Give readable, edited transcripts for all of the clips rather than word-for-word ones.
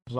Hey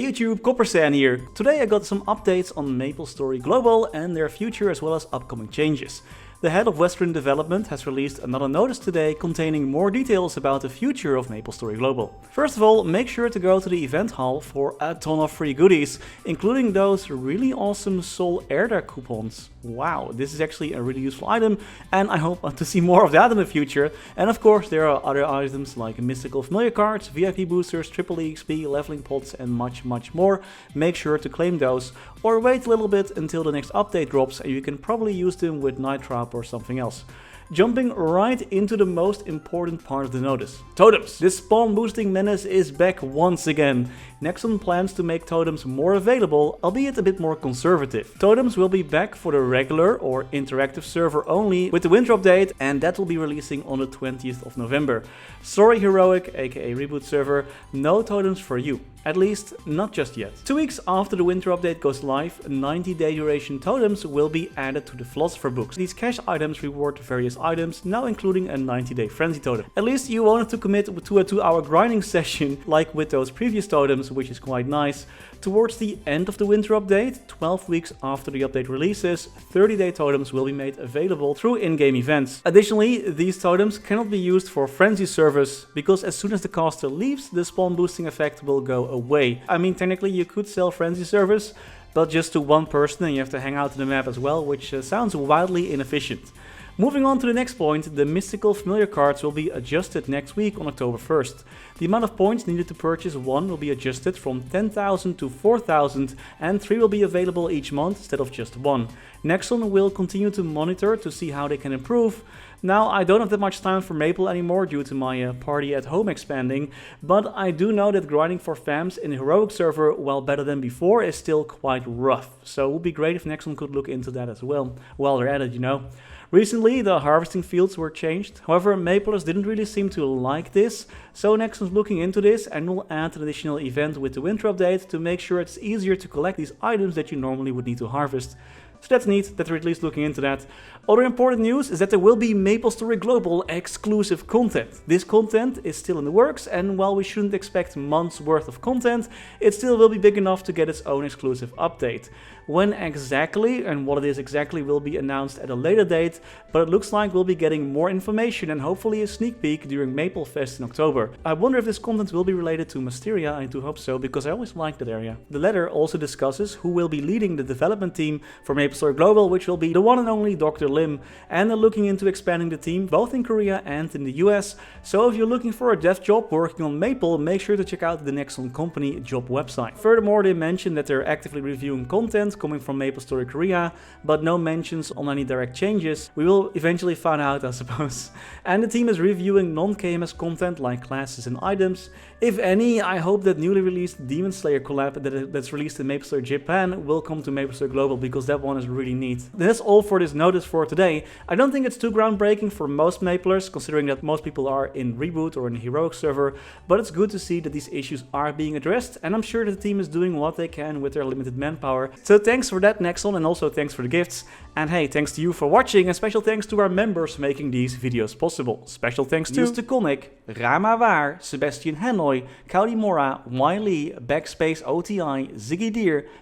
YouTube, Coppersan here. Today I got some updates on MapleStory Global and their future as well as upcoming changes. The head of Western Development has released another notice today containing more details about the future of MapleStory Global. First of all, make sure to go to the event hall for a ton of free goodies, including those really awesome Sol Erda coupons. Wow, this is actually a really useful item, and I hope to see more of that in the future. And of course, there are other items like mystical familiar cards, VIP boosters, triple EXP, leveling pots, and much more. Make sure to claim those, or wait a little bit until the next update drops and you can probably use them with Night Trap or something else. Jumping right into the most important part of the notice. Totems! This spawn boosting menace is back once again. Nexon plans to make totems more available, albeit a bit more conservative. Totems will be back for the regular or interactive server only with the winter update, and that will be releasing on the 20th of November. Sorry Heroic, aka Reboot server, no totems for you. At least, not just yet. 2 weeks after the winter update goes live, 90-day duration totems will be added to the Philosopher books. These cash items reward various items, now including a 90-day frenzy totem. At least you won't have to commit to a 2-hour grinding session like with those previous totems, which is quite nice. Towards the end of the winter update, 12 weeks after the update releases, 30-day totems will be made available through in-game events. Additionally, these totems cannot be used for frenzy service, because as soon as the caster leaves, the spawn boosting effect will go away. I mean, technically you could sell frenzy service, but just to one person and you have to hang out on the map as well, which sounds wildly inefficient. Moving on to the next point, the mystical familiar cards will be adjusted next week on October 1st. The amount of points needed to purchase one will be adjusted from 10,000 to 4,000, and 3 will be available each month instead of just 1. Nexon will continue to monitor to see how they can improve. Now, I don't have that much time for Maple anymore due to my party at home expanding, but I do know that grinding for FAMs in the Heroic server, while better than before, is still quite rough. So it would be great if Nexon could look into that as well, while they're at it, you know. Recently, the harvesting fields were changed. However, Maplers didn't really seem to like this, so Nexon's looking into this and will add an additional event with the winter update to make sure it's easier to collect these items that you normally would need to harvest. So that's neat that they're at least looking into that. Other important news is that there will be MapleStory Global exclusive content. This content is still in the works, and while we shouldn't expect months worth of content, it still will be big enough to get its own exclusive update. When exactly and what it is exactly will be announced at a later date, but it looks like we'll be getting more information and hopefully a sneak peek during MapleFest in October. I wonder if this content will be related to Mysteria. I do hope so, because I always liked that area. The letter also discusses who will be leading the development team for MapleStory Global, which will be the one and only Dr. Lim, and they're looking into expanding the team both in Korea and in the US. So if you're looking for a dev job working on Maple, make sure to check out the Nexon Company job website. Furthermore, they mentioned that they're actively reviewing content coming from MapleStory Korea, but no mentions on any direct changes. We will eventually find out, I suppose. And the team is reviewing non-KMS content like classes and items. If any, I hope that newly released Demon Slayer collab that's released in MapleStory Japan will come to MapleStory Global, because that one is really neat. That's all for this notice for today. I don't think it's too groundbreaking for most Maplers, considering that most people are in Reboot or in the Heroic server, but it's good to see that these issues are being addressed, and I'm sure that the team is doing what they can with their limited manpower. So thanks for that, Nexon, and also thanks for the gifts. And hey, thanks to you for watching, and special thanks to our members making these videos possible. Special thanks to Coninck, Raar, Maar, Waar, Sebastian, Hanøy, Caudimorda, Wiley, BackSpaceOTI, Ziggy,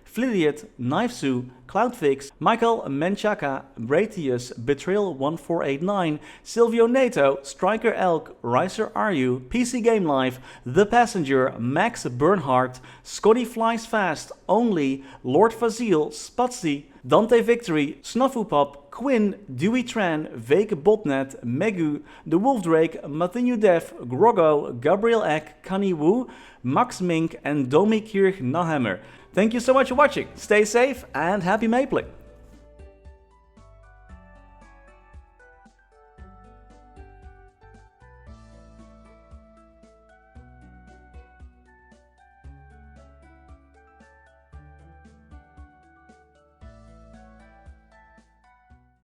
Flidiot, Knivesu, Cloudfix, Michael, Menchaca, Raythius, Betrayal1489, Sylvio, Neto, StrikerElk, Ryaiser, Aryu, PCGAMELIFE, The Passenger, maxBurnHeart, ScottyFlysFast, Only, Lordvasile, Spudsy, Dantevictory, SnafuPop, Quin, Tran, Veke Botnet, Megu, The Wolf Drake, Matthew Dev, Groggo, Gabriel Eck, Knivesu, Max Mink, and Kirch-nehammer. Thank you so much for watching. Stay safe and happy mapling.